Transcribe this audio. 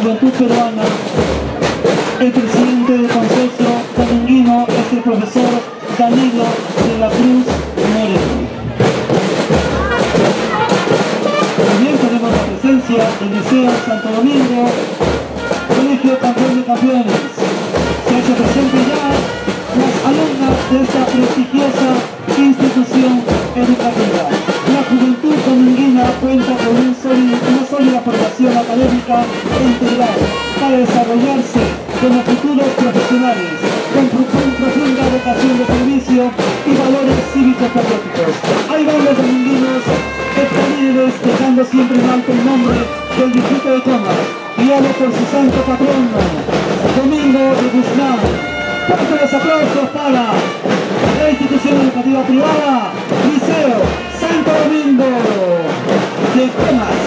juventud peruana. El presidente del Consejo Dominguino es el profesor Danilo de la Cruz Moreno. También tenemos la presencia del Liceo Santo Domingo, Colegio Campeón de Campeones. Se hace presente ya las alumnas de esta prestigiosa institución educativa. La juventud dominguina cuenta con una sólida formación académica e integral para desarrollarse como futuros profesionales, con profunda vocación de servicio y valores cívicos patrióticos. Ahí van los dominguinos, líderes, dejando siempre en alto el nombre del distrito de Comas, guiado por su santo patrón, Domingo de Guzmán. Fuertes los aplausos para la institución educativa privada, Liceo Santo Domingo de Comas.